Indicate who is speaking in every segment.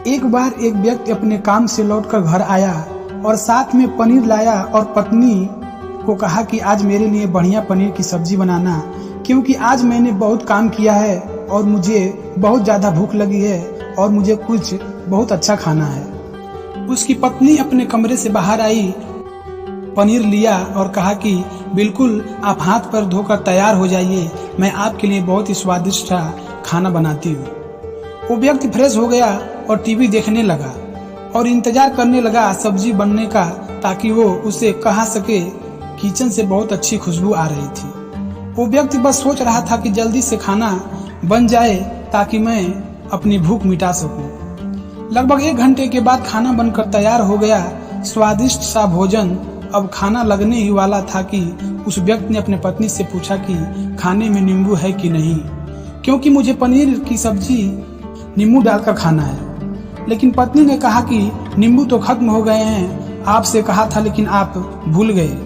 Speaker 1: एक बार एक व्यक्ति अपने काम से लौटकर घर आया और साथ में पनीर लाया और पत्नी को कहा कि आज मेरे लिए बढ़िया पनीर की सब्जी बनाना, क्योंकि आज मैंने बहुत काम किया है और मुझे बहुत ज़्यादा भूख लगी है और मुझे कुछ बहुत अच्छा खाना है। उसकी पत्नी अपने कमरे से बाहर आई, पनीर लिया और कहा कि बिल्कुल आप हाथ पर धोकर तैयार हो जाइए, मैं आपके लिए बहुत ही स्वादिष्ट खाना बनाती हूँ। वो व्यक्ति फ्रेश हो गया और टीवी देखने लगा और इंतजार करने लगा सब्जी बनने का, ताकि वो उसे कहा सके। किचन से बहुत अच्छी खुशबू आ रही थी। वो व्यक्ति बस सोच रहा था कि जल्दी से खाना बन जाए ताकि मैं अपनी भूख मिटा सकूं। लगभग 1 घंटे के बाद खाना बनकर तैयार हो गया। स्वादिष्ट सा भोजन अब खाना लगने ही वाला था कि उस व्यक्ति ने अपने पत्नी से पूछा कि खाने में नींबू है कि नहीं, क्योंकि मुझे पनीर की सब्जी नींबू डालकर खाना है। लेकिन पत्नी ने कहा कि नींबू तो खत्म हो गए हैं, आपसे कहा था लेकिन आप भूल गए।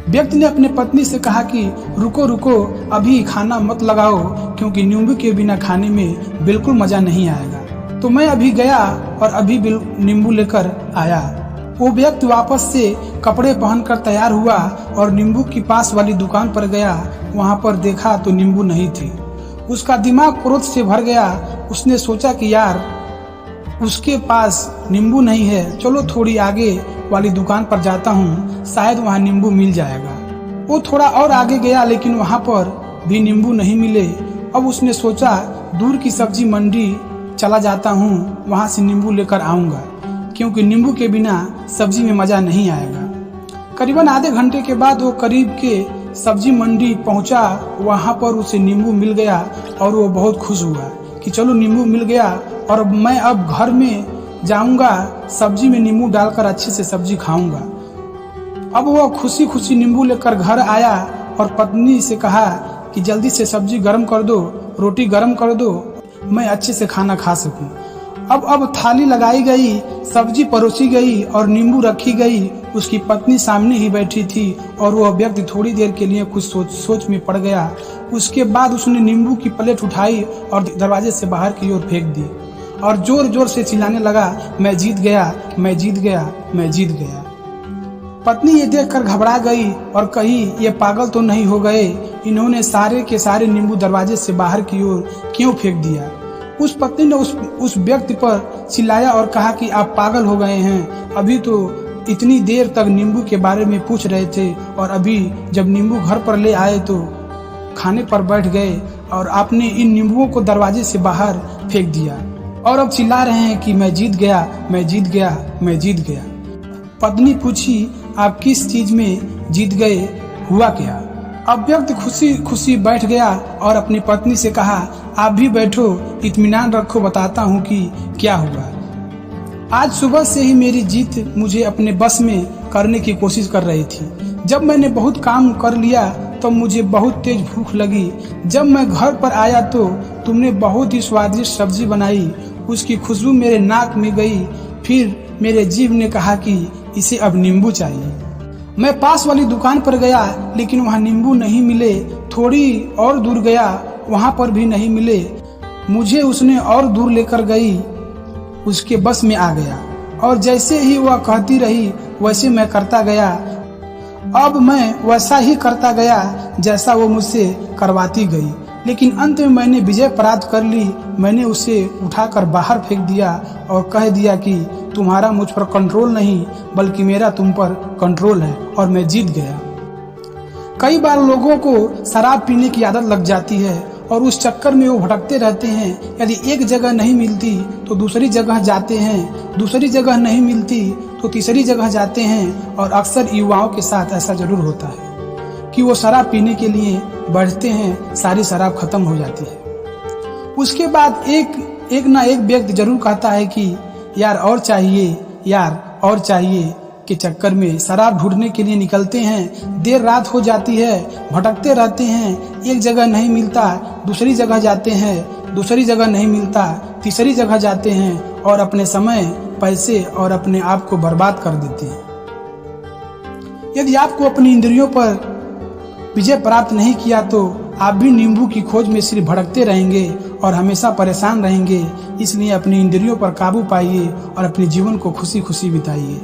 Speaker 1: व्यक्ति ने अपने पत्नी से कहा कि रुको रुको, अभी खाना मत लगाओ, क्योंकि नींबू के बिना खाने में बिल्कुल मजा नहीं आएगा। तो मैं अभी गया और अभी नींबू लेकर आया। वो व्यक्ति वापस से कपड़े पहनकर तैयार हुआ और नींबू की पास वाली दुकान पर गया। वहां पर देखा तो नींबू नहीं थी। उसका दिमाग क्रोध से भर गया। उसने सोचा कि यार, उसके पास नींबू नहीं है, चलो थोड़ी आगे वाली दुकान पर जाता हूँ, शायद वहाँ नींबू मिल जाएगा। वो थोड़ा और आगे गया, लेकिन वहाँ पर भी नींबू नहीं मिले। अब उसने सोचा दूर की सब्जी मंडी चला जाता हूँ, वहाँ से नींबू लेकर आऊँगा, क्योंकि नींबू के बिना सब्जी में मज़ा नहीं आएगा। करीबन आधे घंटे के बाद वो करीब के सब्जी मंडी पहुँचा। वहाँ पर उसे नींबू मिल गया और वो बहुत खुश हुआ कि चलो नींबू मिल गया और मैं अब घर में जाऊंगा, सब्जी में नींबू डालकर अच्छे से सब्जी खाऊंगा। अब वो खुशी खुशी नींबू लेकर घर आया और पत्नी से कहा कि जल्दी से सब्जी गर्म कर दो, रोटी गर्म कर दो, मैं अच्छे से खाना खा सकूं। अब थाली लगाई गई, सब्जी परोसी गई और नींबू रखी गई। उसकी पत्नी सामने ही बैठी थी और वह व्यक्ति थोड़ी देर के लिए कुछ सोच में पड़ गया। उसके बाद उसने नींबू की प्लेट उठाई और दरवाजे से बाहर की ओर फेंक दी और जोर जोर से चिल्लाने लगा, मैं जीत गया, मैं जीत गया, मैं जीत गया। पत्नी ये देखकर घबरा गई और कही, ये पागल तो नहीं हो गए, इन्होंने सारे के सारे नींबू दरवाजे से बाहर की ओर क्यों फेंक दिया। उस पत्नी ने उस व्यक्ति पर चिल्लाया और कहा कि आप पागल हो गए हैं, अभी तो इतनी देर तक नींबू के बारे में पूछ रहे थे और अभी जब नींबू घर पर ले आए तो खाने पर बैठ गए और आपने इन नींबुओं को दरवाजे से बाहर फेंक दिया और अब चिल्ला रहे हैं कि मैं जीत गया, मैं जीत गया, मैं जीत गया। पत्नी पूछी, आप किस चीज में जीत गए, हुआ क्या? अब व्यक्ति खुशी खुशी बैठ गया और अपनी पत्नी से कहा, आप भी बैठो, इत्मीनान रखो, बताता हूँ कि क्या हुआ। आज सुबह से ही मेरी जीत मुझे अपने बस में करने की कोशिश कर रही थी। जब मैंने बहुत काम कर लिया तो मुझे बहुत तेज भूख लगी। जब मैं घर पर आया तो तुमने बहुत ही स्वादिष्ट सब्जी बनाई, उसकी खुशबू मेरे नाक में गई। फिर मेरे जीभ ने कहा कि इसे अब नींबू चाहिए। मैं पास वाली दुकान पर गया, लेकिन वहाँ नींबू नहीं मिले। थोड़ी और दूर गया, वहाँ पर भी नहीं मिले। मुझे उसने और दूर लेकर गई, उसके बस में आ गया और जैसे ही वह कहती रही वैसे मैं करता गया। अब मैं वैसा ही करता गया जैसा वो मुझसे करवाती गई, लेकिन अंत में मैंने विजय प्राप्त कर ली। मैंने उसे उठाकर बाहर फेंक दिया और कह दिया कि तुम्हारा मुझ पर कंट्रोल नहीं, बल्कि मेरा तुम पर कंट्रोल है और मैं जीत गया। कई बार लोगों को शराब पीने की आदत लग जाती है और उस चक्कर में वो भटकते रहते हैं। यदि एक जगह नहीं मिलती तो दूसरी जगह जाते हैं, दूसरी जगह नहीं मिलती तो तीसरी जगह जाते हैं। और अक्सर युवाओं के साथ ऐसा जरूर होता है कि वो शराब पीने के लिए बढ़ते हैं, सारी शराब खत्म हो जाती है। उसके बाद एक ना एक व्यक्ति जरूर कहता है कि यार और चाहिए, यार और चाहिए के चक्कर में शराब ढूंढने के लिए निकलते हैं। देर रात हो जाती है, भटकते रहते हैं, एक जगह नहीं मिलता, दूसरी जगह जाते हैं, दूसरी जगह नहीं मिलता, तीसरी जगह जाते हैं और अपने समय, पैसे और अपने आप को बर्बाद कर देते हैं। यदि आपको अपनी इंद्रियों पर विजय प्राप्त नहीं किया तो आप भी नींबू की खोज में सिर्फ भटकते रहेंगे और हमेशा परेशान रहेंगे। इसलिए अपनी इंद्रियों पर काबू पाइए और अपने जीवन को खुशी खुशी बिताइए।